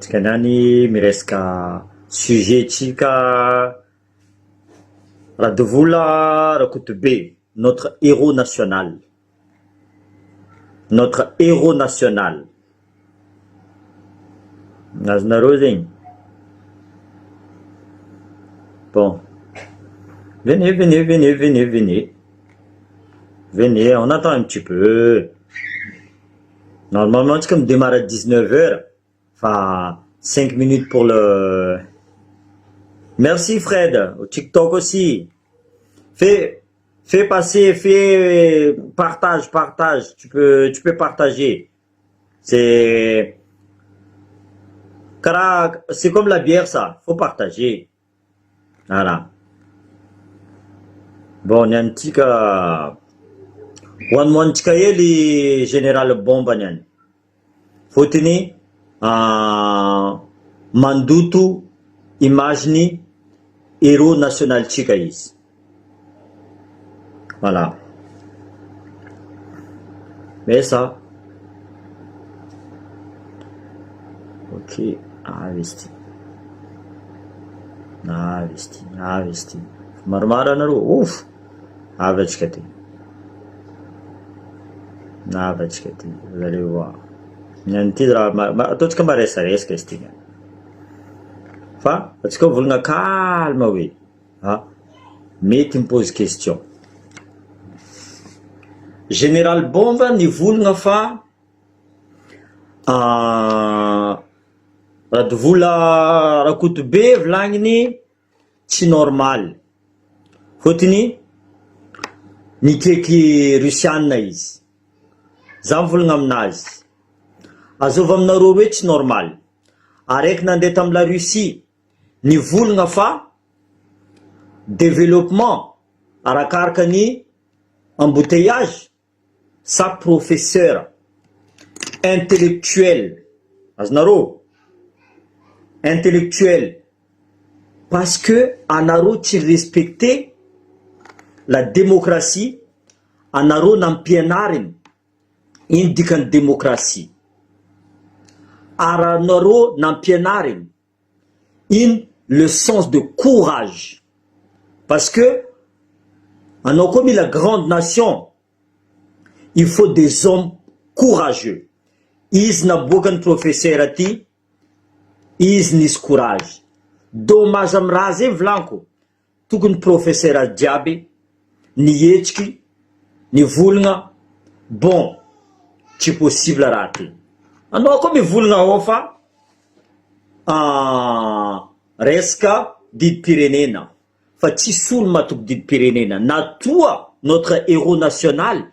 Kanani miresaka sujet-tsika Radovola Rakotobe, notre héros national. Notre héros national. Nazonareo zegny. Bon. Venez, venez, venez, venez, venez. Venez, on attend un petit peu. Normalement, c'est comme démarre à 19h. Enfin, 5 minutes pour le... Merci Fred, au TikTok aussi. Fais passer, partage, partage. Tu peux partager. C'est comme la bière, ça. Faut partager. Voilà. Bon, il y a un petit cas. One les général bomba nyan. Faut tenir mandutu imagini héros national chikaïs. Voilà. Mais ça. Ok. Investi. Marmara naru. Ouf. Avechkati. Vous allez voir. Il y a un petit drama. Tout ce que je reste question. Enfin, parce que vous voulez calme, oui. Mais tu me poses question. Général Bomba, ni voulez fa. Radvoula rakut be vlangni, c'est normal. Faut-il ni keki russian naïs. Zamvul ngamnaz. Azovam narowetch normal. Arek nandetam la Russie. Ni vul ngafa développement. Arakarkani embouteillage. Sa professeur intellectuel. Aznaro. Intellectuel. Parce que Anaro tu respectait la démocratie. Anaro n'empienarim. Indican démocratie. Aranoro n'empienarim. Le sens de courage. Parce que, en a commis la grande nation, il faut des hommes courageux. Ils n'ont aucun professeur à ti, ils n'ont courage. Dommage à m'raser vlanco. Tout un professeur à diabe, ni yechki, ni vulnga, bon. C'est possible à rater. Alors, comme vous l'avez fait, Reska dit Pyrénées. Fati soul matuk dit Pyrénées. Na toi, notre héros national,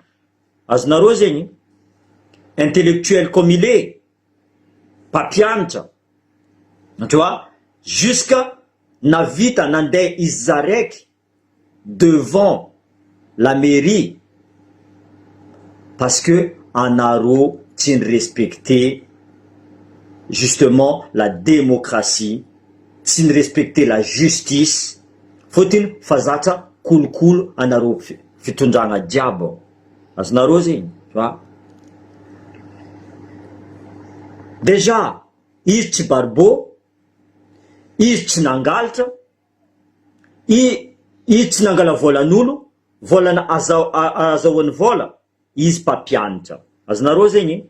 Aznarozeni, intellectuel comme il est, papiante, tu vois, jusqu'à Navita Nande Izarek devant la mairie, parce que Anaro tient respecter justement la démocratie, tient respecter la justice. Faut-il fazata cool Anaro fitunjanga diabo. Asnaro zin, tu vois. Déjà, ich barbo, ich nangalta, ich nangala vola nulu, vola na azawan vola. Ils papianta. Aznaro zegny.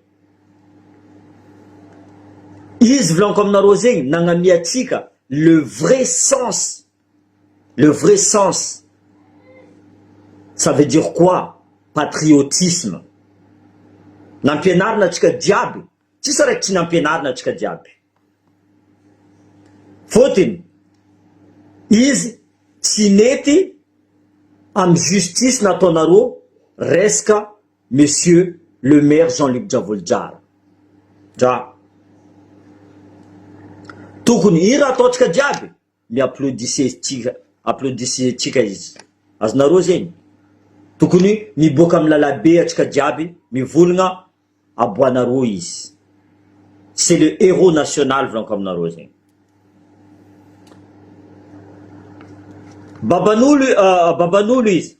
Ils vlan comme naro zegny nangamiatika le vrai sens. Le vrai sens. Ça veut dire quoi? Patriotisme. Nampianarina tsika diaby. Tsisy raiky tsy nampianarina tsika diaby. Fotony izy tsy nety am justice nataonareo resaka Monsieur le maire Jean-Luc Javoljar. Ja. Tokony ira ataotsika diaby. Mi applaudissez tsika izy. Azonareo zegny. Tokony miboaka amin'ny lalabe atsika diaby, mivolagna aboanareo izy. C'est le héros national volanko aminareo zegny. Baban'olo izy.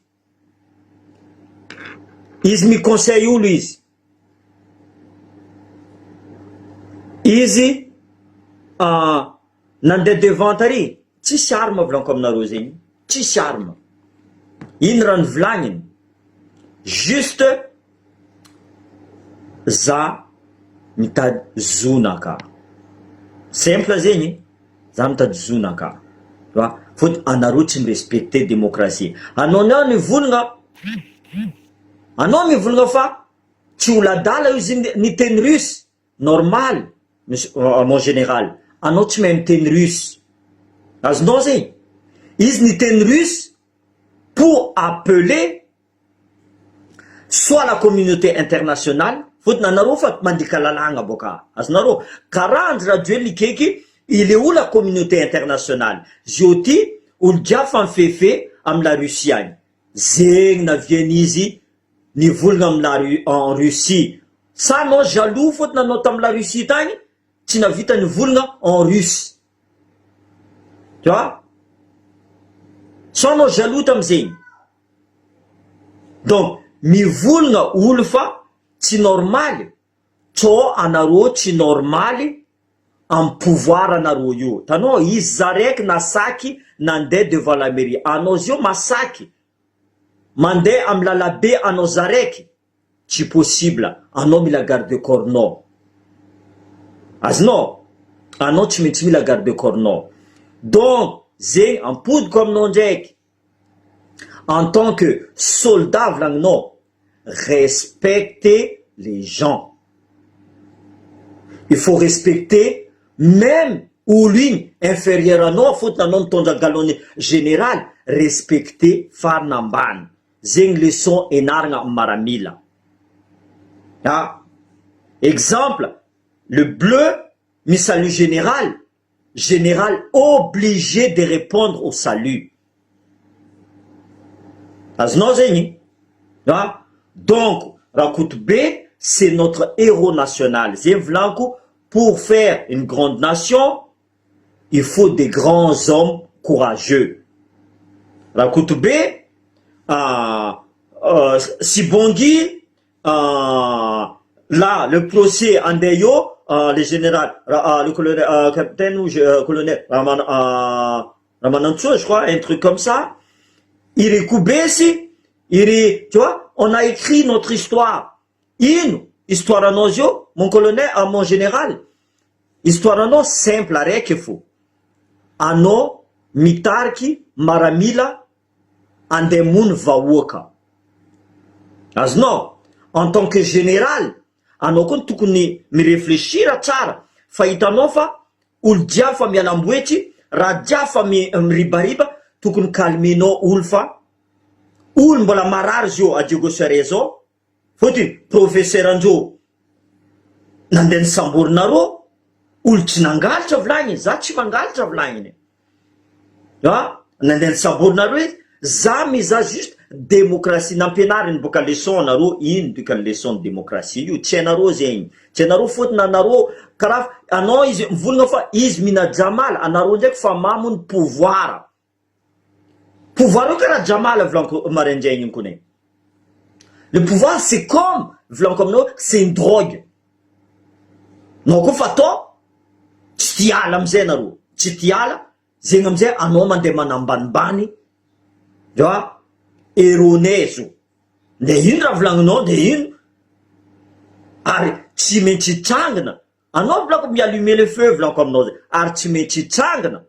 Izy miconseille olo izy. Izy nandeha devant tary tsisy arme volaniko aminareo zegny, tsisy arme. Ino raha nivolagniny? Juste za mitady zonaka, simple zegny, za mitady zonaka. Faut anareo tsy mirespecte démocratie. Anao mivolagna, anao mivolagna fa tsy oladala io zegny ny teny russe, normal, mon général. Anao tsy mahay miteny russe. Azonao zegny? Izy ny teny russe pour appeler soit la communauté internationale, fotony anareo fa mandika lalagna boka. Azonareo? Karaha radio likeky, il est où la communauté internationale? Zioti olo jiaby fa mifefe amy la Russie agny. Zegny naviany izy nivolagna en Russie. Sa anao jaloux fotony anao tamy la Russie tagny, tsy navita nivolagna en russe. Tu vois? So anao jaloux tamizegny. Donc, mivolagna olo fa tsy normaly. Tso anareo tsy normaly en pouvoir anareo io. Tanao izy zaraiky nasaky nandeha devant la mairie. Anao zio masaky mandeha amy lalabe anao zaraiky. Tsy possible. Anao mila garde corps-nao. Azonao? Anao tsy maintsy mila garde corps-nao. Donc, zegny ampodiko aminao ndraiky. En tant que soldat volagninao, respectez les gens. Il faut respecter même olo igny inférieur anao fotony anao mitondra galon général, respecter farina ambany. Zegny leçon enaragna amy maramila. Exemple, le bleu mi salut général, général obligé de répondre au salut. Azonao zegny? Donc, Rakotobe, c'est notre héros national. Zegny volaniko, pour faire une grande nation, il faut des grands hommes courageux. Rakotobe, Sibongi, là, le procès Andeyo, le général, le colonel, capitaine ou colonel Ramanantso, je crois, un truc comme ça. Iri Koubesi, Iri, tu vois, on a écrit notre histoire. Histoire anozio, mon colonel, mon général. Histoire ano simple araiky fo. Anao mitariky maramila andemony vahoaka. Azonao, en tant que général, anao koa tokony miréfléchir tsara. Fa hitanao fa olo jiaby fa mialamboetry, raha jiaby fa miribariba, tokony calmenao olo fa olo mbola marary zio a Diogosare zao. Fotiny professeur anjo nandeha nisamborinareo, olo tsy nangalatra volagniny, za tsy mangalatra volagniny. Nandeha nisamborinareo izy, za mizaha juste démocratie nampianariny boka leçon anareo, ino boka leçon de démocratie io, tsy anareo zegny. Tsy anareo fotiny anareo karaha anao izy mivolagna fa izy mina Jamal, anareo ndraiky fa mamony pouvoir. Pouvoir io karaha Jamal volaniko maraindraigny kone. Le pouvoir c'est comme volaniko aminao, c'est une drogue. Nao koa fa atao tsy tiala amizay anareo, tsy tiala zegny amizay anao mandeha manambanimbany, tu vois, eronezo. De ino raha volagninao, de ino ary tsy maintsy trangina. Anao volaniko miallumer le feu volaniko aminao zay, ary tsy maintsy trangina.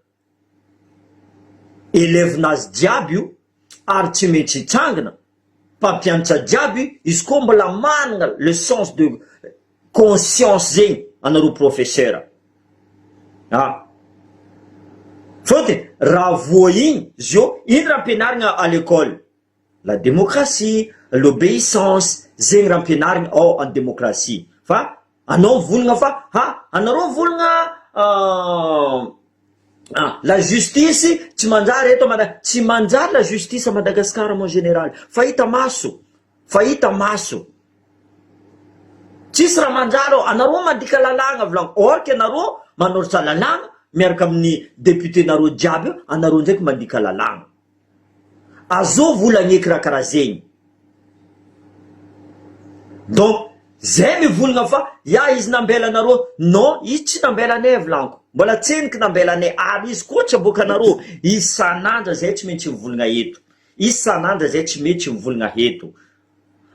Élève-nazy jiaby io, ary tsy maintsy trangina. Mpampianatra jiaby, izy koa mbola manana le sens de conscience zegny anareo professeur. Fotiny raha voa igny zio, ino raha ampianarigna à l'école? La démocratie, l'obéissance, zegny raha ampianarigna ao en démocratie. Fa anao volagna fa anareo volagna la justice tsy manjary eto tsy manjary la justice à Madagascar mon général. Fahita maso, fahita maso. Tsisy raha manjary anareo mandika lalagna volaniko. Or que anareo manoratra lalagna miaraka amin'ny député nareo jiaby, anareo ndraiky mandika lalagna. Azo volagneky raha karaha zegny. Donc zay mivolagna fa ya izy nambela anareo non izy tsy nambela anay volaniko mbola tseniky nambela anay ary izy koa tsy aboaka anareo isan'andra zay tsy maintsy mivolagna eto isan'andra zay tsy maintsy mivolagna eto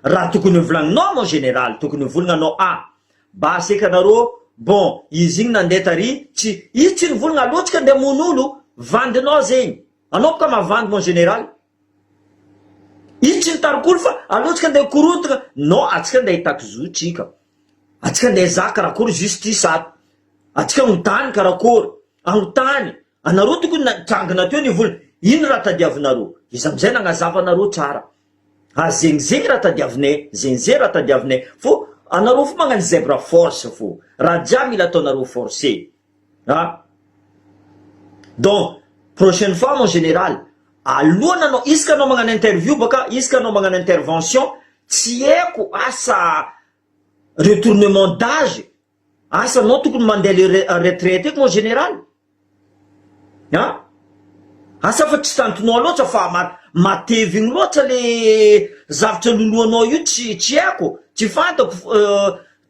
raha tokony volagninao mon général tokony volagnanao basy eka anareo bon izy igny nandeha tary tsy izy tsy nivolagna loatsika andeha mon'olo vandinao zegny anao boka mavandy mon général izy tsy nitarikolo fa aloatsika andeha korotana non atsika andeha hitako zotsika atsika andeha zaka karakory justice ato atsika agnotany karakory agnotany anareo tokony trangana teo nivolana ino raha tadiavinareo izy amizay nagnazavanareo tsara zegny raha tadiavinay zegny raha tadiavinay fo anareo fo magnano zebra force fo raha jiaby mila ataonareo forcé donc prochaine fois mon général alohan'ny anao isaka anao magnano interview baka isaka anao magnano intervention tsy haiko asa retournement d'âge asa anao tokony mandeha retraite eky mon général asa fa tsy tantonao loatra fa matevigny loatra le zavatra loloanao io tsy haiko tsy fantako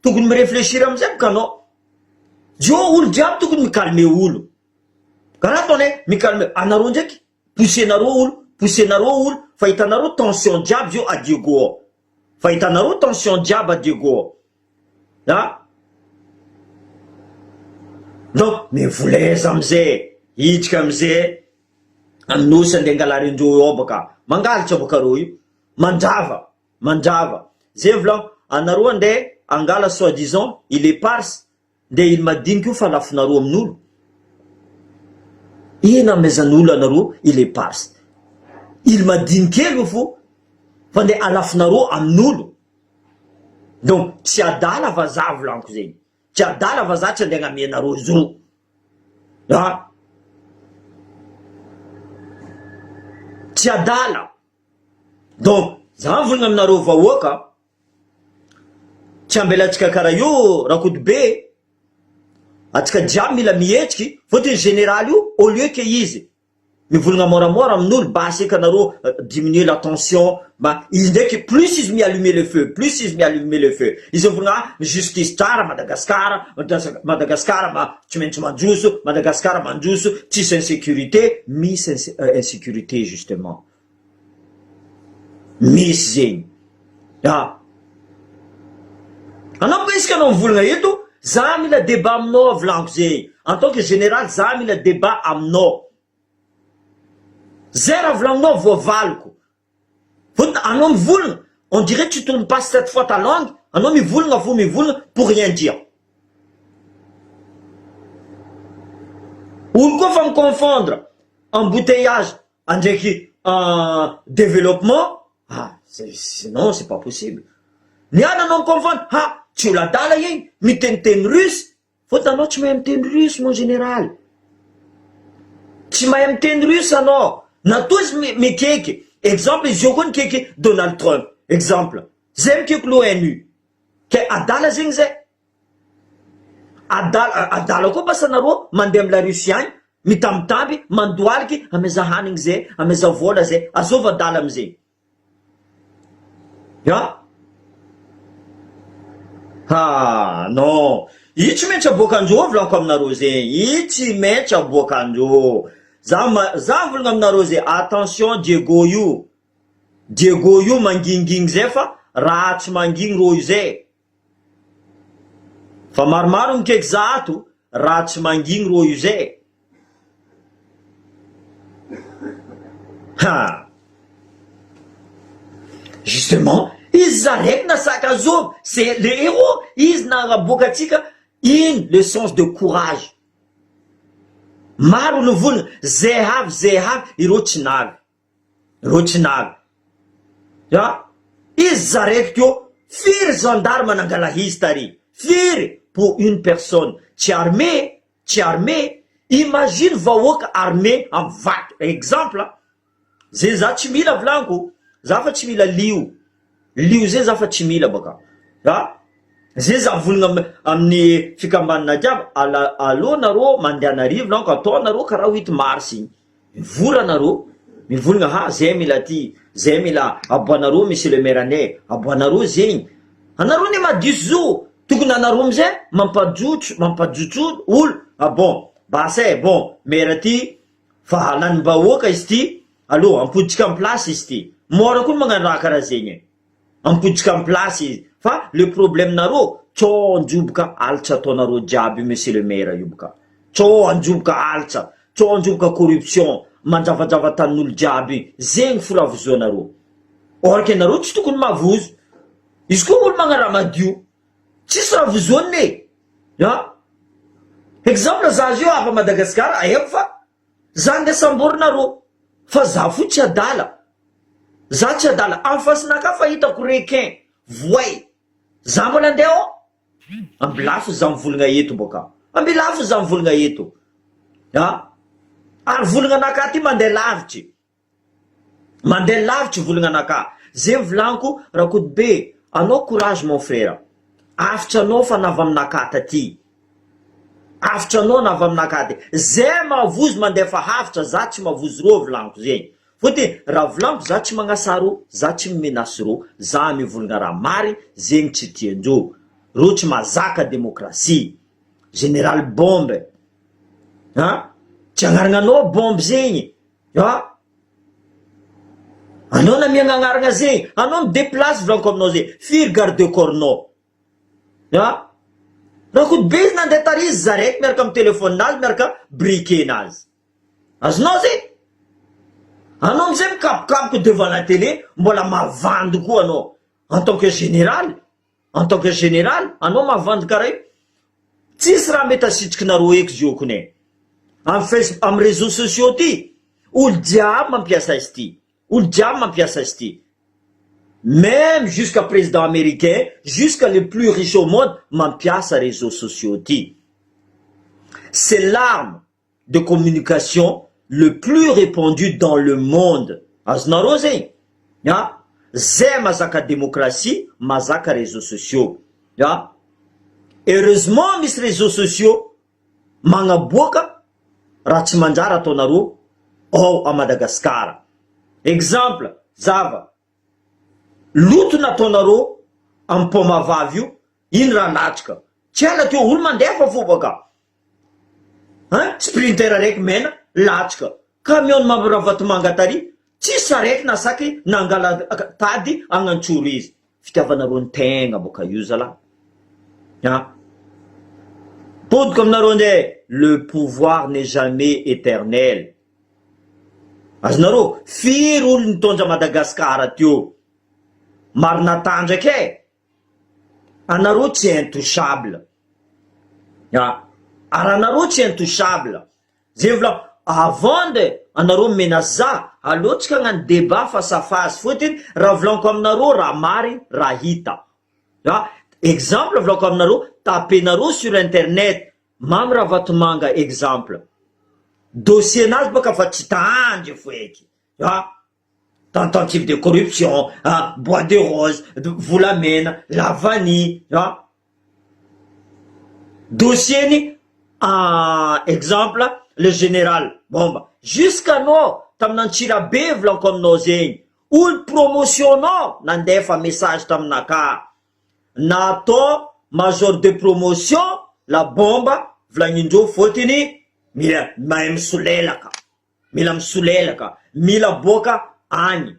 tokony miréfléchir amizay boka anao dio olo jiaby tokony mikalme olo karaha ataonay mikalme anareo ndraiky poussenareo olo fa hitanareo tension jiaby zio adiego ao fa hitanareo tension jiaby adiego ao donc mivoleza amizay hidika amizay aminosy andeha angalarindreo ao baka mangalitra baka reo io mandrava zay volan anareo andeha angala soi disant il est parse nde il madiniky io fa lafinareo amin'olo ina amezan'olo anareo il est parse il madinikely io fo fa nde alafinareo amin'olo donc tsy adala vazaha volaniko zegny tsy adala vazaha tsy andeha agnamenareo zo tsy adala donc za volagna aminareo vahoaka tsy ambelatsika karaha io rakody be atsika jiaby mila mihetsiky fôtiny général io au lieu que izy mivolagna moramora amin'olo basy eka anareo diminuer la tension izy ndraiky plus izy miallumer le feu izy mivolagna justice tsara madagasikara tsy maintsy manjoso madagasikara manjoso tsisy insécurité misy insécurité justement misy zegny anao koa isika anao mivolagna eto za mila débat aminao volaniko zegny en tant que général za mila débat aminao zay raha volagninao voavaliko fôtony anao mivolagna on dirait tu tournes pas cette fois ta langue anao mivolagna pour rien dire olo koa fa miconfondre embouteillage andraiky développement non c'est pas possible niana anao miconfondre tsy olo adala igny miteniteny russe fôtony anao tsy mahay miteny russe mon général tsy mahay miteny russe anao natoa izy mikeky exemple izy io koa nikeky Donald Trump exemple zay mikeky l'ONU ke adala zegny zay adala koa basa anareo mandeha amila Russie agny mitambitamby mandoaliky ameza hanigny zay ameza vola zay azova adala amizay non io tsy maintsy aboakandreo volaniko aminareo zegny io tsy maintsy aboakandreo za volagna aminareo zay attention Diego io mangingigny zay fa raha tsy mangigny ro io zay fa maromaro mikeky za ato raha tsy mangigny ro io zay justement izy zaraiky nasaka zoby c'est le héros izy nagnaboakatsika ino le sens de courage maro novolagna zay havy ireo tsy navy izy zaraiky teo firy gendarme nangala izy tary firy pour une personne tsy armé imagine vahoaka armé amy vaky exemple zay za tsy mila volaniko za fa tsy mila lio zay za fa tsy mila baka zay za volagna amin'ny fikambanana jiaby allo nareo mandeha anarivo volaniko ataonareo karaha 8 mars igny mivola nareo mivolagna zay mila aboanareo monsieur le maire anay aboanareo zegny Anareo ne madio zo tokony anareo amizay mampajotso olo. Ah bon, basa bon, mera ty fa lanim-bahoaka izy ty, allo ampoditsika amin'ny place izy ty. Mora koa magnano raha karaha zegny. Ampoditsika amin'ny place izy. Fa le problème nareo, tsô anjoboka alitra ataonareo jiaby monsieur le maire io boka. Tsô anjoboka alitra, tsô anjoboka corruption, manjavajava tanin'olo jiaby. Zegny firavozoanareo. Or ke nareo tsy tokony mavozo. Izy koa olo magnano raha madio, tsisy ravozoany ne. Ya? Exemple za io avy Madagasikara, aiko fa za ndeha samborinareo. Fa za fo tsy adala. Za tsy adala. Amin'ny fasinaka fa hitako requin, voay. Za mbola andeha ao. Ambilafo za mivolagna eto boka. Ambilafo za mivolagna eto. Ya? Ary volagna anaka ty mandeha lavitry. Mandeha lavitry volagna anaka. Zay volaniko Rakotobe, anao courage mon frère. Afitra anao fa navy aminaka taty. Afitra anao navy aminaka ty. Zay mavozo mandeha fa hafitra, za tsy mavozo ro volaniko zegny. Fotony raha volaniko za tsy magnasaro, za tsy mimenasy ro, za mivolagna raha mary, zegny tsy tiandreo. Ro tsy mazaka demokrasia. Général Bombe. Ha? Tsy agnarananao bombe zegny. Ha? Anao na miagnaragna zegny, anao mideplace volaniko aminao zegny. Firy garde corps nao. Ha? Rakotobe izy nandeha tarizy za raiky miaraka amin'ny telefonazy, miaraka briquet-nazy. Azonao zegny? Anao amizay mikapokapoka devant la télé, mbola mavandy koa anao. En tant que général, anao mavandy karaha io. Tsisy raha mety asitrikinareo eky zio kone. Amin'ny réseaux sociaux ty, olo jiaby mampiasa izy ty. Olo jiaby mampiasa izy ty. Même jusqu'à président américain, jusqu'à les plus riches au monde, mampiasa réseaux sociaux ty. C'est l'arme de communication le plus répandu dans le monde. Azonareo zegny. Ya? Zay mazaka démocratie, mazaka réseaux sociaux. Ya? Heureusement misy réseaux sociaux magnaboaka raha tsy manjary ataonareo ao à Madagascar. Exemple, zava. Loto nataonareo amin'ny pomavavy io, iny raha natrika. Tsy ala teo olo mandefa fo baka. Sprinter raiky mena, latrika. Camion mamravata tary, tsisy araiky nasaky nangala tady agnantsoro izy. Fitiavanareo ny tegna boka io zala. Podiko aminareo ndray, le pouvoir n'est jamais éternel. Azonareo, firy olo nitondra Madagascar teo. Marina tandraky e. Anareo tsy intouchable. Ary anareo tsy intouchable. Zay vola avant de anareo menace za, alotsika hagnano débat face à face. Fotony raha volaniko aminareo raha mary, raha hita. Exemple volaniko aminareo, tapenareo sur internet, mamy raha vatomanga exemple. Dossier nazy baka fa tsy tandry fo eky. Tentative de corruption, bois de rose, volamena, la vanille. Dossier ni, exemple, le général Bomba. Jusqu'à nous, tamnantsira be volaniko aminao zegny. Olo promotionnao nandefa message taminaka. Natao major de promotion la Bomba volagninindreo fotony mila mahay misolelaka. Mila misolelaka. Mila boka agny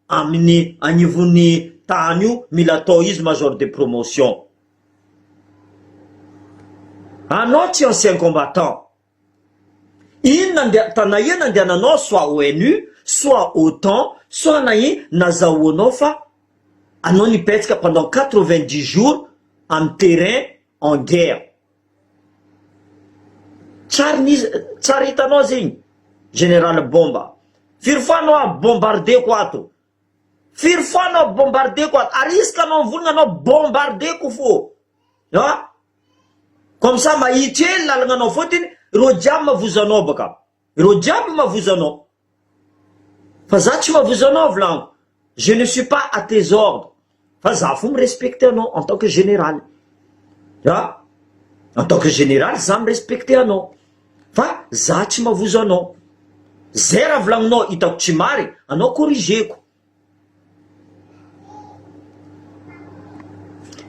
amin'ny anivony tany io, mila atao izy major de promotion. Anao tsy ancien combattant. Tana io nandehananao soit ONU, soit OTAN, soit nazahoanao fa anao nipetsaka pendant 90 jours en terrain en guerre. Tsara hitanao zegny, Général Bomba. Firy fois anao bombardé ko ato. Firy fois anao bombardé ko ato. Ary izy ka anao volagna anao bombardé ko fo. Comme ça mahitsy hely lalagna anao fotiny, ro jiaby mavozo anao baka. Ro jiaby mavozo anao. Fa za tsy mavozo anao volaniko. Je ne suis pas à tes ordres. Fa za fo respecter anao en tant que général. En tant que général, za respecter anao. Fa za tsy mavozo anao. Zay raha volagninao hitako tsy mary, anao corrigeko.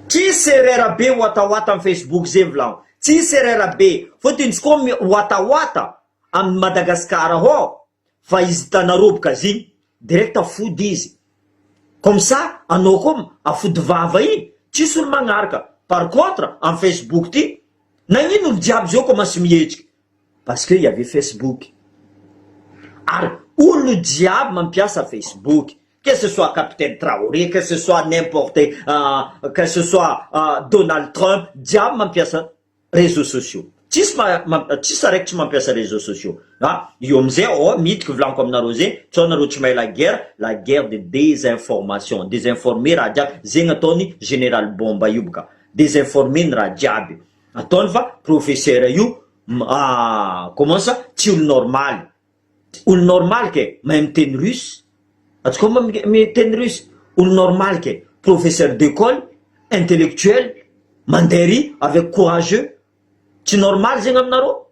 Tsisy erreur be watawata am Facebook zay volagno. Tsisy erreur be. Fôtiny izy koa watawata am Madagascar ao fa izy tanaroboka zigny direct afody izy. Comme ça, anao koa afody vava iny, tsisy olo magnaraka. Par contre, en Facebook ty, nagnino olo jiaby zao commence mietrika? Parce que y avait Facebook. Ary olo jiaby mampiasa Facebook. Que ce soit Capitaine Traoré, que ce soit n'importe, que ce soit Donald Trump, diable mampiasa réseaux sociaux. Tsisy araiky tsy mampiasa réseaux sociaux. Io amizay mity volaniko aminareo zay, tsao nareo tsy mahay la guerre de désinformation. Désinformer raha jiaby, zegny ataony général Bomba io boka. Désinformer ny raha jiaby. Ataony fa professeur io, comment ça, tsy olo normal. Olo normal ke mahay miteny russe. Parce que comme miteny russe, olo normal ke professeur d'école, intellectuel, mandairy, avec courageux. Tsy normal zegny aminareo.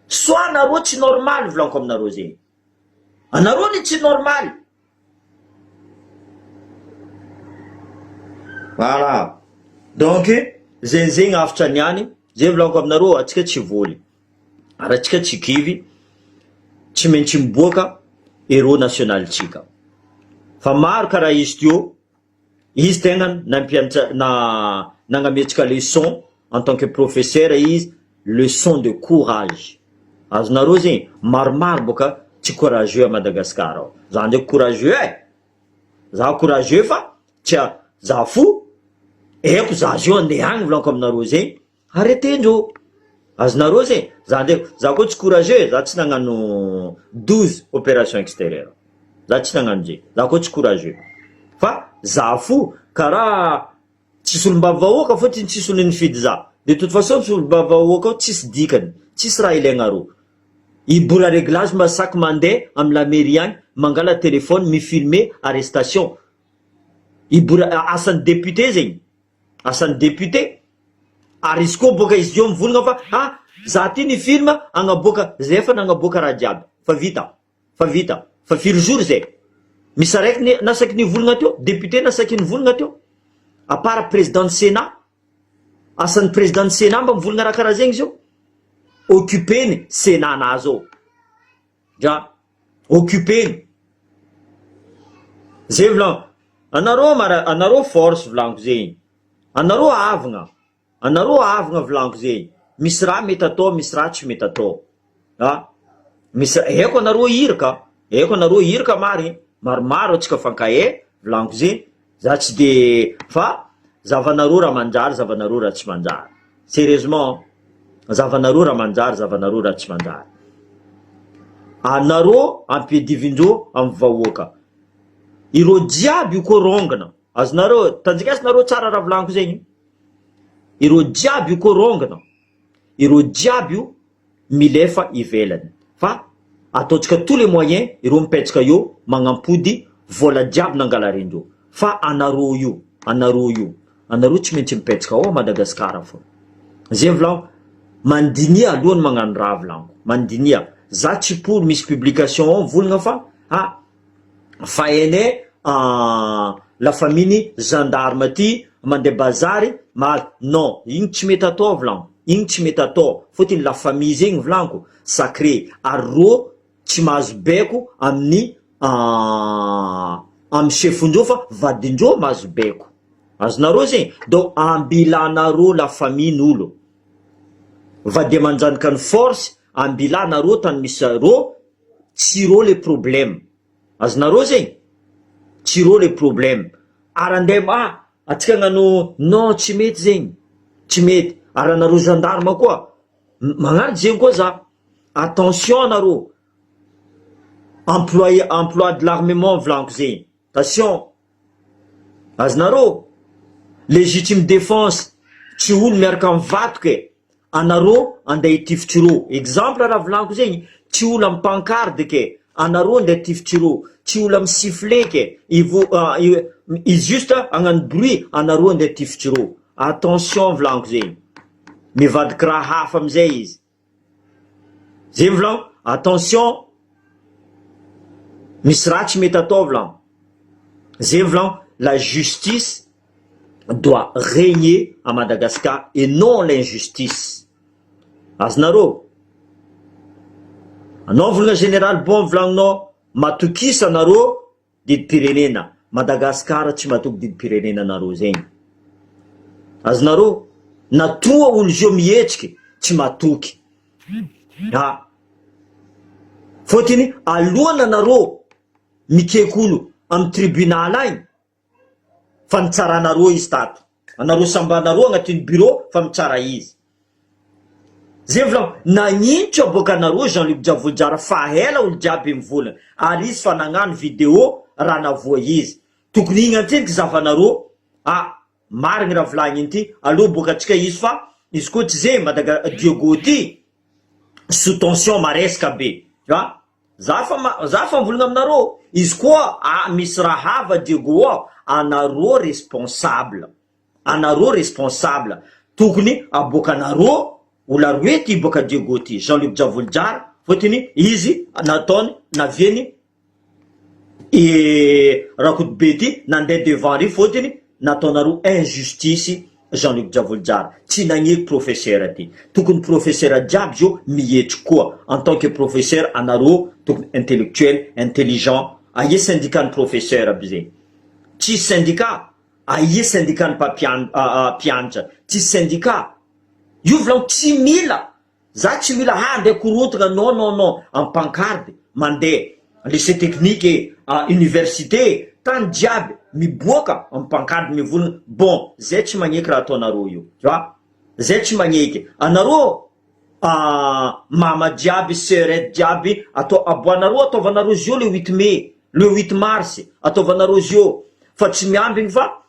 Soit nareo tsy normal volaniko aminareo zegny. Anareo ny tsy normal. Voilà. Donc, zegny afatra niany, zay volaniko aminareo, atsika tsy voly. Ary atsika tsy kivy, tsy maintsy miboaka héros national tsika. Fa maro karaha izy teo, izy tegna nagnametsika leçon en tant que professeur izy, leçon de courage. Azonareo zegny, maromaro boka tsy courageux à Madagascar ao. Za ndraiky courageux za courageux fa tia za fo, eko za zio andeha agny volaniko aminareo zegny, arrêtendreo. Azonareo zegny, za koa tsy courageux, za tsy nagnano 12 opération extérieure. Za tsy nagnano zegny, za koa tsy courageux. Fa za fo, karaha tsisy olombavahoaka fôtiny tsisy olo nifidy za. De toute façon tsisy olombavahoaka ao tsisy dikany, tsisy raha ilaigna ro. Ibola réglage masaky mandeha amy la mairie agny, mangala téléphone, mifilmer arrestation. Ibola asan'ny député zegny, asan'ny député. Ary izy koa boka izy io mivolagna fa za ty ny film agnaboaka, zay fa nagnaboaka raha jiaby. Fa vita, fa firy jour zay. Misy araiky nasaky nivolagna teo, député nasaky nivolagna teo. À part président du Sénat, asan'ny président du Sénat mba mivolagna raha karaha zegny zio. Occupeny Sénat nazy ao. Ja, occupeny. Zay volaniko. Anareo force volaniko zegny. Anareo avagna volaniko zegny. Misy raha mety atao, misy raha tsy mety atao. Misy eko anareo iraka marigny. Maromaro atsika fankahe volaniko zegny. Za tsy de fa zavanareo raha manjary, zavanareo raha tsy manjary. Sérieusement, zavanareo raha manjary, zavanareo raha tsy manjary. Anareo ampiadivindreo amy vahoaka. Ireo jiaby io korongana. Azonareo tanjikasinareo tsara raha volaniko zegny. Ireo jiaby io korongana. Ireo jiaby io milefa ivelany. Fa ataotsika tous les moyens ireo mipetraka eo magnampody vola jiaby nangalarindreo. Fa anareo io tsy maintsy mipetraka ao Madagascar fô. Zay volaniko, mandinia alohany magnano raha volaniko. Mandinia. Za tsy pour misy publication ao volagna fa ene la famille gendarme ty mandeha bazary non, igny tsy mety atao volaniko. Igny tsy mety atao. Fôtiny la famille zegny volaniko sacré. Ary rô tsy mahazo baiko amin'ny amy chefundreo fa vadindreo mahazo baiko. Azonareo zegny. Donc ambilanareo la famille n'olo. Vady amanjanaka ny force, ambilanareo tany misy rô, tsy rô le problème. Azonareo zegny. Tsy rô le problème. Ary andeha atsika gnano non tsy mety zegny. Tsy mety. Ary anareo gendarme koa magnaraka zegny koa za. Attention anareo. Emploi de l'armement volaniko zegny. Attention. Azonareo. Légitime défense tsy olo miaraka amy vatoke. Anareo andeha hitifitry rô. Exemple raha volaniko zegny, tsy olo amy pancarte ke. Anareo andeha hitifitry rô. Tsy olo amy sifflet ke. Izy juste agnano bruit, anareo andeha hitifitry rô. Attention volaniko zegny. Mivadiky raha hafa amizay izy. Zay volaniko, attention. Misy raha tsy mety atao volaniko. Zay volaniko, la justice doit régner à Madagascar et non l'injustice. Aznaro. Anovulna général bon vlangnao matokisa anaro didy pirenena. Madagascar tsy matoky didy pirenena anaro zegny. Azonaro, natoa olo zio mihetsiky tsy matoky. Fotiny alohana anaro mikeky olo amin'ny tribunal agny fa nitsaranaro izy tato. Anaro sambanaro agnatin'ny bureau fa mitsara izy. Zay volagno, nagnintso aboaka anaro Jean-Luc Diavoljara fa ela olo jiaby mivolagna. Ary izy fa nagnano video raha navoa izy. Tokony igny anteniky zavanaro, marigny raha volagny ity, aloha boka atsika izy fa izy koa tsy zay Diego ty sous tension maresaka be. Za fa mivolagna aminareo, izy koa misy raha hava Diego ao, anareo responsable. Anareo responsable. Tokony aboaka anareo olo aroe ty boka Diego ty, Jean-Luc Diavoljara, fotiny izy nataony naviany rakotobe ty nandeha devant ry fotiny nataonareo injustice Jean-Luc Diavoljara. Tsy nagneky professeur ty. Tokony professeur jiaby zio mihetsiky koa. En tant que professeur, anareo tokony intellectuel, intelligent. Aie syndicat ny professeur aby zegny. Tsy syndicat. Aie syndicat ny mpianatra. Tsy syndicat. Io volagno tsy mila. Za tsy mila andeha korotana, non. En pancarte, mandeha. Lycée technique, université, tany jiaby miboaka amin'ny pancarte mivolagna. Bon, zay tsy magneky raha ataonareo io. Tu vois? Zay tsy magneky. Anareo mama jiaby, sœurette jiaby, aboanareo ataovanareo zio le 8 mai, le 8 mars, ataovanareo zio. Fa tsy miambigny fa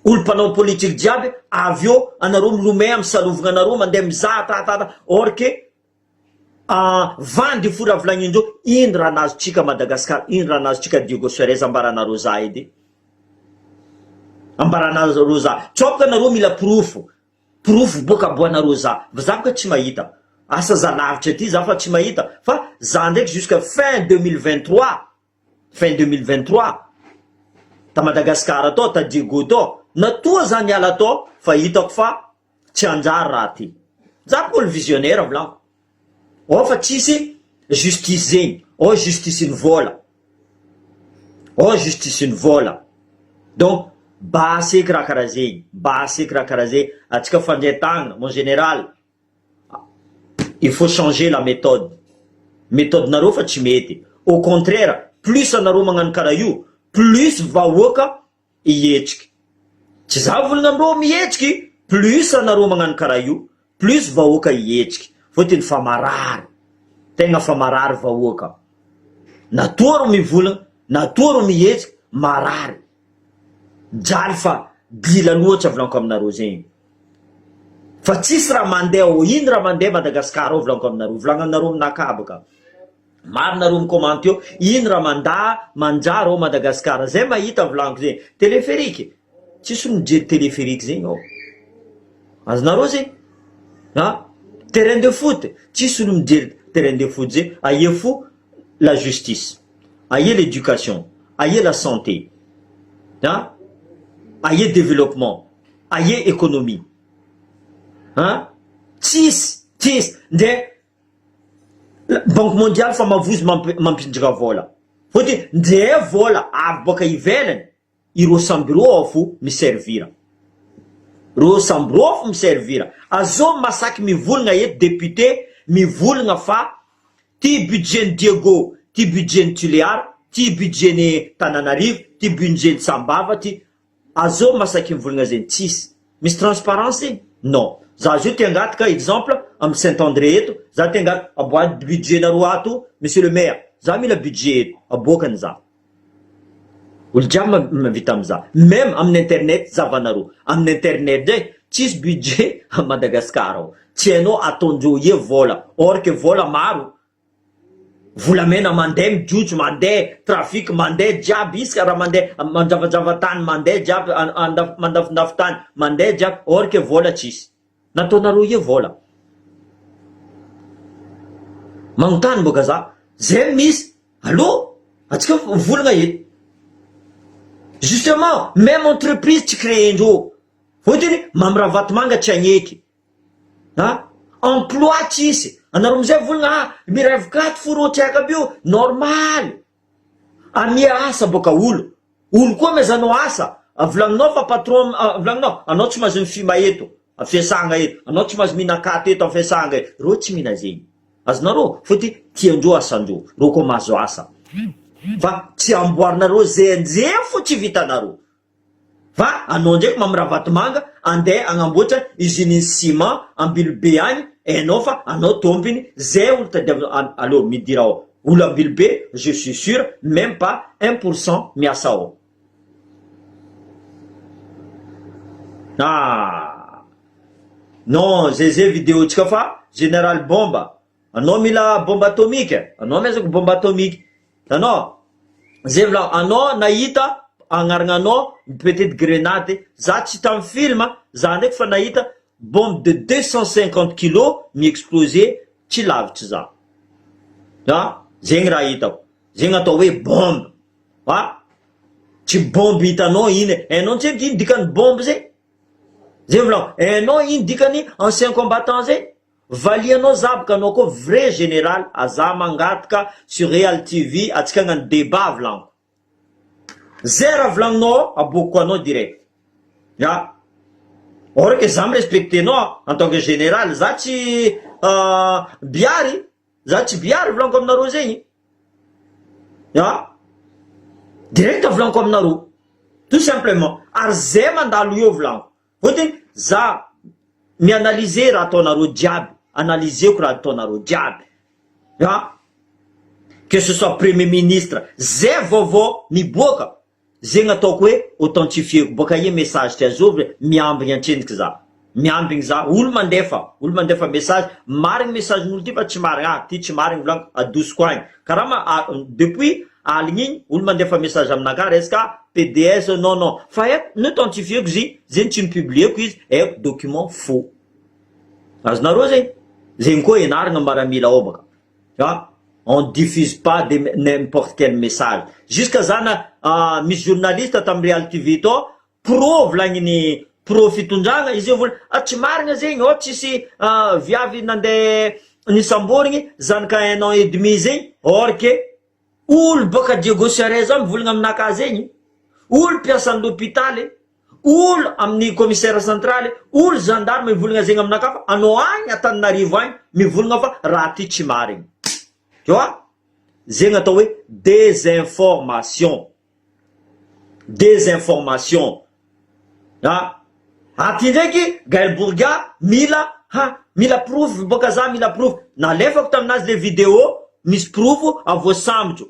olo mpanao politique jiaby, avy eo anareo milomay amin'ny salovagna anareo mandeha mizaha or ke vandy fora volagnin'indreo, ino raha nazotsika Madagascar, ino raha nazotsika Diego Suarez, ambaranareo za edy. Ambaranareo za. Tsopoka anareo mila proof boka aboanareo za. Za boka tsy mahita. Asa za lavitra ty za fa tsy mahita. Fa za ndraiky jusqu'à fin 2023 ta Madagascar atao, ta Diego atao, natoa za niala atao fa hitako fa tsy anjary raha ty. Za koa le visionnaire volagno. Fa tsisy justice zegny. Justice ny vola. Justice ny vola. Donc baseky raha karaha zegny. Baseky raha karaha zegny. Atsika fandretagna, mon général. Il faut changer la méthode. Méthode nareo fa tsy mety. Au contraire, plus anareo magnano karaha io, plus vahoaka ihetsiky. Tsy za volagna amreo mihetsiky, plus anareo magnano karaha io, plus vahoaka ihetsiky. Fotiny fa marary. Tegna fa marary vahoaka. Natoa ro mivolagna, natoa ro mihetsiky, marary. Jaly fa bila loatra volaniko aminareo zegny. Fa tsisy raha mandeha ino raha mandeha Madagascar ao volaniko aminareo. Volagna aminareo aminakabaka. Maro nareo mikomante eo, ino raha manjary ao Madagascar. Zay mahita volaniko zegny. Téléphérique. Tsisy mijery téléphérique zegny ao. Azonareo zegny? Terrain de foot. Tsisy olo mijery terrain de foot zegny. Aie fo la justice. Aie l'éducation. Aie la santé. Aie développement. Aie économie. Tsisy. Nde Banque mondiale fa mavozy mampindraka vola. Fotiny nde vola avy boka ivelany, ireo samby reo ao fo miservira. Reo samby reo fo miservira. Azo masaky mivolagna eto député, mivolagna fa ty budget Diego, ty budget Tuléar, ty budget Tananarivo, ty budget Sambava, ty azo masaky mivolagna zegny. Tsisy. Misy transparence? Non. Za zio ty angatika exemple am Saint-André eto, za ty angatika aboady budget nareo ato, monsieur le maire, za mila budget eto, aboakany za. Olo jiaby mavita amza. Même amin'ny internet zavanareo. Amin'ny internet zay tsisy budget a Madagascar ao. Tsy hainao ataondreo ie vola. Or que vola maro. Volamena mandeha mijotso, mandeha trafic, mandeha jiaby isaka raha mandeha manjavajava tany, mandeha jiaby mandafindafy tany, mandeha jiaby. Or que vola tsisy. Nataonareo ie vola. Magnontany boka za. Zay misy. Allô? Atsika volagna eto. Justement, même entreprise tu crées indro. Faut dire, mamra vatmanga tchanyeki. Hein? Emploi tisi. Anarumze vulna, miravkat furo tchakabio, normal. Amia asa boka ulu. Ulu kwa mezano asa. Avlangno fa patron, avlangno. Anot mas mfima yetu. Afesanga yetu. Anot mas minakate yetu afesanga yetu. Rochi mina zingi. Aznaro, foti tiandro asandro. Roko mazo asa. Va tsy amboarinareo zenje fo tsy vitanareo. Va anao ndraiky mamiravatmanga andeha agnamboatra usine ciment ambilobe agny hainao fa anao tompiny zay olo tadiavina allo midira ao olo ambilobe je suis sûr même pas 1% miasa ao. Non zay vidéo tsika fa général bomba anao mila bomba atomique anao mezako bomba atomique anao zay vla anao nahita agnarana peut-être grenade za tsy tamy film za ndraiky fa nahita bombe de 250 kilos mi-explosé tsy lavitry za zegny raha hitako zegny atao hoe bombe tsy bombe hitanao iny hainao ntsy iny dikany bombe zay zay vla hainao iny dikany ancien combattant zay valianao zabaka anao koa vrai général aza mangataka sur Real TV atsika agnano débat vlanko zay raha vlanginao aboko anao direct or que za respectenao en tant que général za tsy biary vlanko aminareo zegny direct vlanko aminareo tout simplement ary zay mandalo io vlanko fotiny za mianalyser raha ataonareo jiaby analyseko raha ataonareo jiaby que ce soit premier ministre zay vaovao miboaka zegny ataoko hoe authentifieko boka ie message ty azovy miambigny antreniky za miambigny za olo mandefa message marigny message n'olo ty fa tsy marigny ty tsy marigny vlanko adosiko agny karaha depuis aligny igny olo mandefa message aminaka resaka PDS non fa haiko noauthentifieko zegny tsy mipublieko izy haiko document faux azonareo zegny koa ianaragna maramila ao baka on diffuse pas de n'importe quel message jusqu'à zana misy journaliste tamy Real TV to pro vlagniny pro fitondragna izy io vola tsy marigna zegny tsisy viavy nandeha nisamborigny zanaka 1 an et demi zegny or que olo boka Diego Suarez zao mivolagna aminaka zegny olo mpiasa l'hôpitaly olo amin'ny commissaire central olo gendarme mivolagna zegny aminaka fa anao agny Antananarivo agny mivolagna fa raha ty tsy marigny tu vois zegny atao hoe désinformation aty ndraiky Gaël Bourga mila proof boka za mila proof nalefako taminazy le vidéo misy proof avoasambotro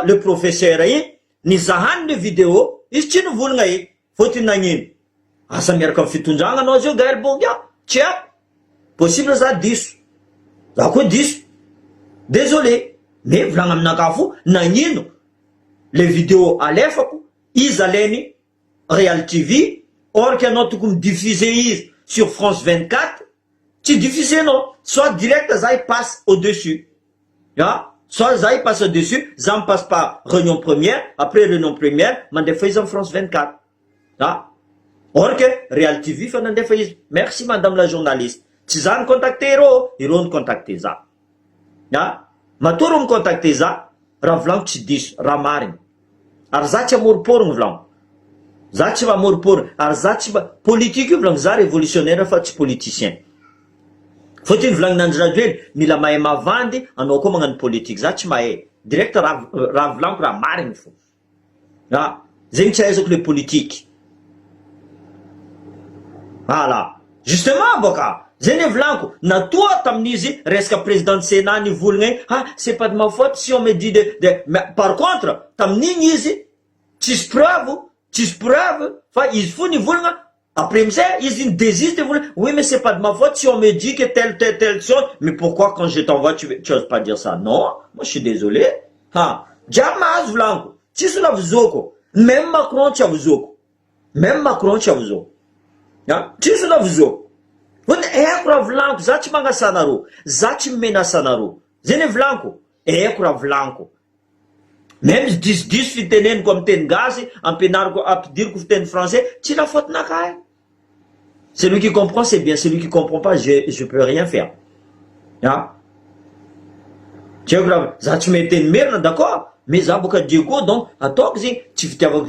le professeur iny nizahany le vidéo izy tsy nivolagna fotiny nagnino asa miaraka amin'ny fitondragna anao zio Gaël Bourga tsy haiko possible za diso za koa diso désolé mais volagna aminaka fo nagnino le vidéo alefako izy alainy Real TV or que anao tokony diffuser izy sur France 24 tsy diffuser non soit direct za passe au-dessus soit za passe au-dessus za me passe par réunion première après réunion première mandefa izy en France 24 or que Real TV fa nandefa izy merci madame la journaliste tsy za contacter iro ny contacter za matoro contacter za raha vlanko tsy diso raha marigny ary za tsy amoriporigny vlanko za tsy mamoriporigny ary za tsy politique io vlanko za révolutionnaire fa tsy politicien fotiny vlanginandry radio ely mila mahay mavandy anao koa magnano politique za tsy mahay direct raha vlanko raha marigny fo zegny tsy aizako le politique voilà justement boka zegny vlanko natoa tamin'izy resaka président Sénat nivolagna c'est pas de ma faute si on me dit mais par contre tamin'igny izy tsisy preuve fa izy fo nivolagna après m'sait izy une désiste oui mais c'est pas de ma faute si on me dit que telle chose mais pourquoi quand je t'envoie tu oses pas dire ça non moi je suis désolé jamais vlanko tsisy lavizoko même Macron tsy avizoko tsisy lavizoko haiko raha vlanko za tsy magnasanareo za tsy mimena asanareo zegny vlanko haiko raha vlanko Même diso fiteneniko amin'ny teny gasy, ampianariko ampidiriko fiteny français, tsy la faute nakahy. Celui qui comprend, c'est bien. Celui qui comprend pas, je peux rien faire. Hein? Za tsy mahay teny merina, d'accord? Mais za boka Diego, donc, ataoko zegny, tsy fitiavako,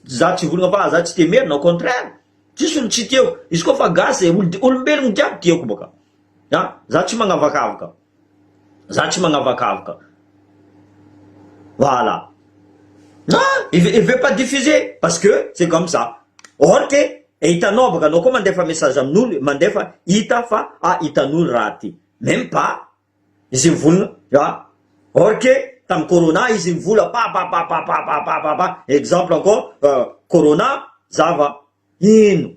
za tsy volagna fa za tsy te merina, au contraire. Tsisy olo tsy tieko. Izy koa fa gasy, olombelogno jiaby tieko boka. Hein? Za tsy magnavakavaka. Za tsy magnavakavaka. Voilà. Non, il veut pas diffuser, parce que c'est comme ça. Or que, hitanao baka anao koa mandefa message amin'olo, mandefa hita fa hitan'olo raha ty. Même pas. Izy mivolagna, ya. Or que, tam corona, izy mivola pa. Exemple encore, corona, zava. Ino.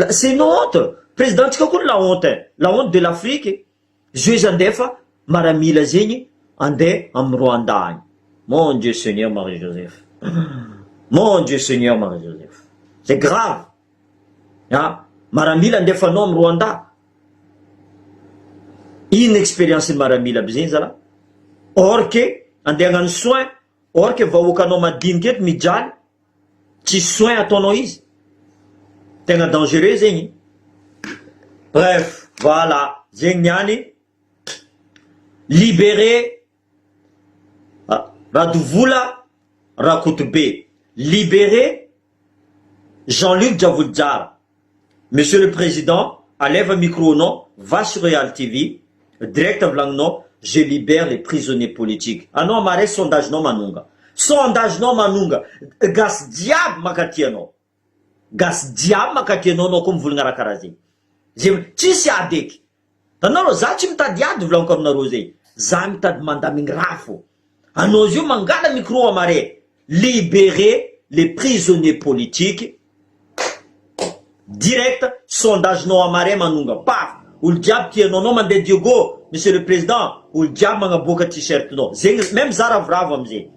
C'est une honte. Président tsika koa la honte. La honte de l'Afrique. Juge andefa, maramila zegny, ande am Rwanda agny. Mon Dieu Seigneur Marie-Joseph. Mon Dieu Seigneur Marie-Joseph. C'est grave. Hein? Maramila andefanao am Rwanda. Ino expérience maramila aby zegny zala. Or que andeha hagnano soin, or que vahoakanao madinika eto mijaly, tsy soin ataonao izy. Tegna dangereux zegny. Bref, voilà. Zegny niany. Libérer Radovola Rakotobe. Libérer Jean-Luc Djavouldjar. Monsieur le Président, enlève un micro, non, va sur Real TV, direct non, je libère les prisonniers politiques. Ah non, maré sondage non manunga. Sondage non manunga. Gas diab makatiano. Gas diab makatiano no comme vulngara karazi. Tisi adek. Tanaro za tsy mitady vlan comme na rosé. Za mitady mandaming rafo. Anao io mangala micro amare. Libérer les prisonniers politiques. Direct, sondage non amare manunga. Paf! Ou le diable qui est non mandé Diogo, monsieur le président, ou le diable manga boka t-shirt non. Même Zara vravo amze.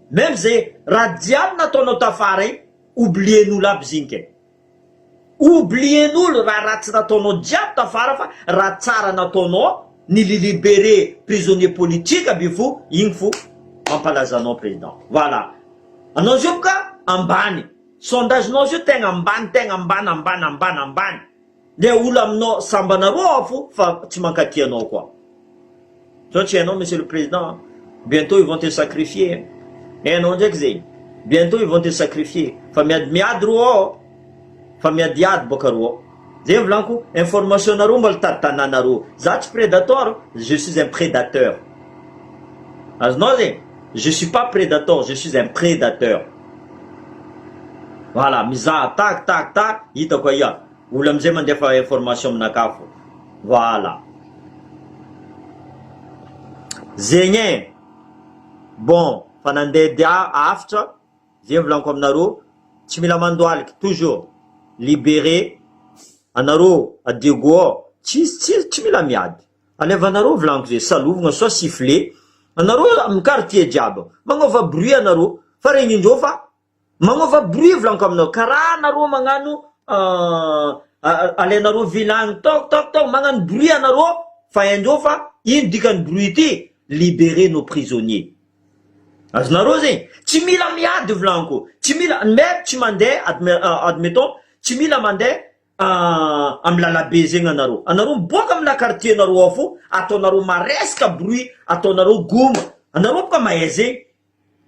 Même ze, radiab na tono tafare, oubliez-nous la bzinke. Oubliez-nous le rarat na tono diable tafara fa, ratsara na tono, ni li libérer prisonniers politiques abifu, info, ampalazano président. Voilà. Anons yopka, ambani. Sondage non je teng amban. De oulam no sambana rofu fa tu mankatia no quoi. Toi tu es non monsieur le président. Bientôt ils vont te sacrifier. Et non j'exé. Bientôt ils vont te sacrifier. Famille miadro. Famille diad bokaro. Zé blanco information na rumbal tatana naro. Zach prédateur, je suis un prédateur. Aznose, je suis pas prédateur, je suis un prédateur. Voilà, misa tak ita ko ya. Ulam zay mandefa information nakafo. Voilà. Zenye. Bon, fanande dia after. Zay vlan comme naro. Timila mandoalik toujours libéré. Anaro adigo. Timila miad. Aleva naro vlan que saluv soit sifflé. Anaro am quartier diabo. Mangova bruit anaro. Fare ninjofa. Mangova bruit vlan comme no. Kara naro mangano alenaro vilang tok mangan bruit anaro fa endofa indikan bruiti libérer nos prisonniers aznaro zé timila miad vlanko timila mer timande admettons timila mande amlala bezeng anaro boka amna quartier naro afu atonaro mareska bruit atonaro guma anaro ka maeze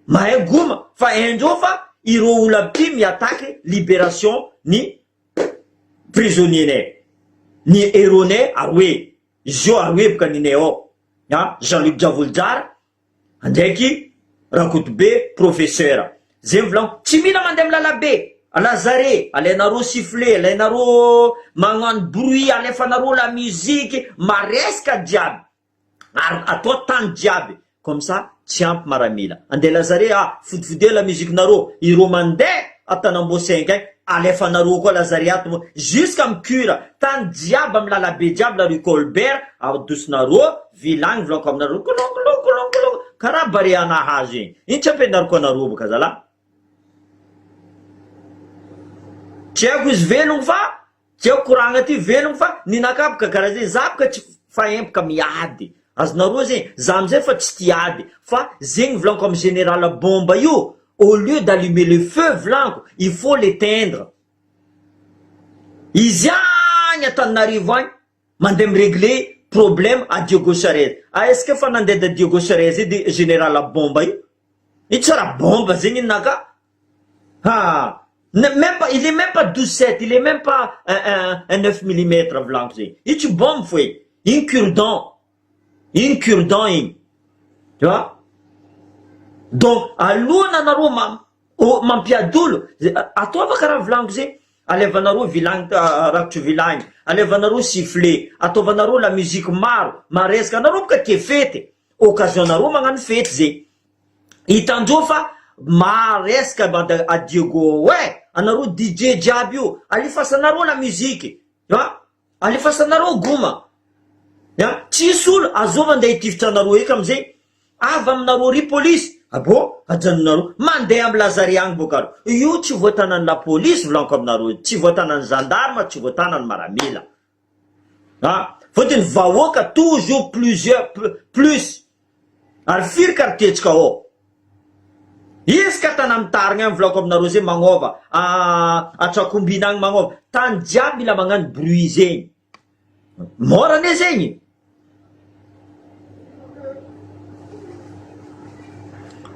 mahe guma fa endofa iro ulabti mi attaque libération ni prisonnier ni héroné arwe jo arwe kanineo ya Jean-Luc Djavouldjar andeki Rakotobe professeur zemvlan timina mandem la labe alazare alenaro siffler alenaro mangan bruit alefanaro la musique mareska diab ato tant diab comme ça tiamp maramila ande lazare foudfouder la musique naro iromande atanambo 5 alefanaro ko lazariat jusqu'à me cure tant diable am la be diable la rue Colbert a dusnaro vilang vlon comme naro kolong karabariana haji inchape narko naro bukazala tiagus velung fa tiago kurangati velung fa ninakap ka karazi zap ka faemp kam yadi azonareo zegny za amizay fa tsy tiady fa zegny volaniko amy général bomba io, au lieu d'allumer le feu volaniko il faut l'éteindre. Izy agny Antananarivo agny mandeha mirégler problème à Diogo Sarez. Est-ce que fa nandeha da Diogo Sarez edy général bomba io? I tsara bomba zegny naka. Même pas, il est même pas 12-7, il est même pas un 9 mm volaniko zegny. I tsy bombe foi. In cure-dent, in. Tu vois? Donc, alohana anareo mampiadolo, ataova karaha volaniko zegny, alevanareo vilagny rakotry vilagny, alevanareo sifflet, ataovanareo la musique maro, maresaka, anareo boka tia fety, occasion nareo magnano fety zegny. Hitandreo fa maresaka banda a Diogo, ouais, anareo DJ jiaby io, alifasanareo la musique, tu vois? Alifasanareo goma. Tsisy olo azova andeha hitifitra anareo eky amizay, avy aminareo ry polisy, abo ajanonareo mandeha amy Lazare agny bokaro. Io tsy voatanany la polisy volaniko aminareo, tsy voatanany gendarme, tsy voatanany maramila. Fôtiny vahoaka toujours plus ary firy quartier-tsika ao. Isaka tany amy tarigny agny volaniko aminareo zay magnova, Atrakombina agny magnova, tany jiaby mila magnano bruit zegny. Mora ane zegny.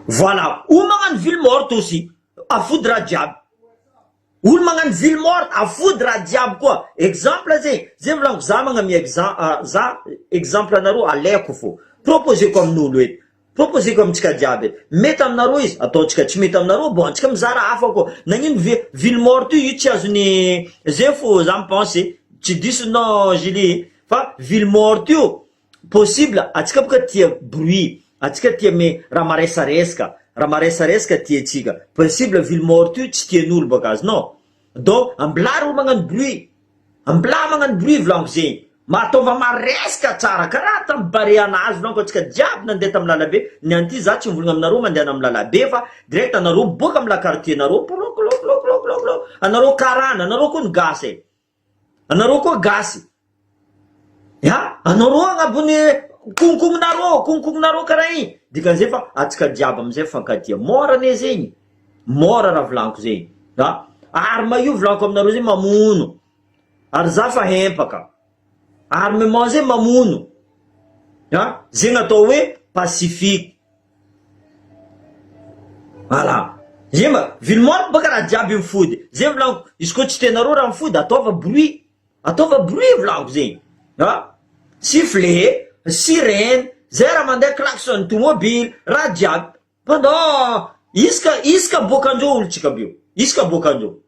Voilà, olo magnano ville morte aussi, afody raha jiaby. Olo magnano ville morte, afody raha jiaby koa. Exemple zegny, zay volaniko za magnamia exemple anareo alaiko fô. Proposeko amin'olo eto. Proposeko amintsika jiaby eto. Mety aminareo izy, ataontsika tsy mety aminareo, bon antsika mizara hafa koa. Nagnino ville morte io tsy azony zay fô za mipense. Tsy diso non Julie, fa ville morte io possible atsika boka tia bruit, atsika tia me raha maresaresaka tiatsika. Possible ville morte io tsy tian'olo boka azy non. Donc ambilary olo magnano bruit, ambilary magnano bruit volaniko zegny. Matova maresaka tsara karaha tamy bare anazy volaniko atsika jiaby nandeha tamy lalabe. Nianty za tsy mivolagna aminareo mandeha amy lalabe fa direct anareo boka amy la quartier nareo, anareo karana, anareo koa ny gasy. Anareo koa gasy. Anareo agnabony konkognonareo karaha igny. Dikan'izay fa atsika jiaby amizay fankatia. Mora ane zegny. Mora raha volaniko zegny. Arme io volaniko aminareo zegny mamono. Ary za fa hempaka. Armement zegny mamono. Zegny atao hoe pacifique. Voilà. Zema, ville morte baka raha jiaby mifody. Zay volaniko, izy koa tsy tenareo raha mifody, ataova bruit. Ataova bruit volaniko zegny. Sifflet, sirène, zay raha mandeha klaxon tomobile, raha jiaby. Pendant iska bokandreo olo tsika bio. Iska bokandreo.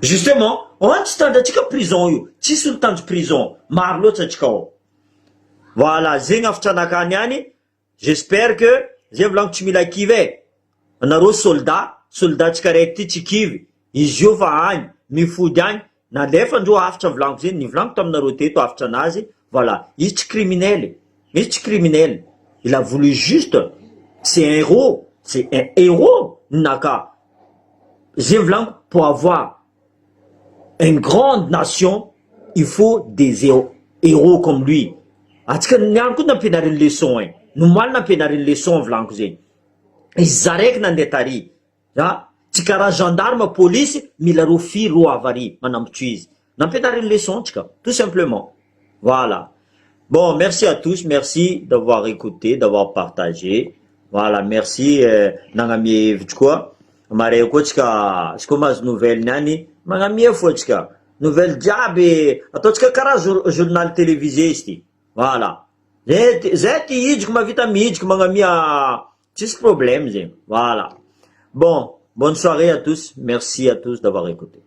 Justement, tsy tandratsika prison io. Tsisy olo tandro prison. Maro loatra atsika ao. Voilà, zegny afitranakany any. J'espère que zay volaniko tsy mila kivy. Anareo soldat tsika raiky ty tsy kivy. Izy io fa agny, mifody agny. Nalefandreo afitra volaniko zegny, nivolaniko taminareo teto afitra anazy. Voilà, izy tsy criminel. Izy tsy criminel. Il a voulu juste, c'est un héros. C'est un héros, naka. Zay volaniko pour avoir une grande nation, il faut des héros comme lui. Atsika niany koa nampianariny leçon igny. Nomaly nampianariny leçon volaniko zegny. Izy zaraiky nandeha tary. Tsy karaha gendarme, police, mila ro firy ro avary manambotry izy. Nampianariny leçon tsika, tout simplement. Voilà. Bon, merci à tous, merci d'avoir écouté, d'avoir partagé. Voilà, merci nagnamia hevitry koa. Mare koa tsika mahazo nouvelle niany, magnamia foa tsika. Nouvelle jiaby, ataotsika karaha journal télévisé izy ty. Voilà. Zay ty hidriko mavita mihidriko magnamia, tsisy problème zegny. Voilà. Bon, bonne soirée à tous. Merci à tous d'avoir écouté.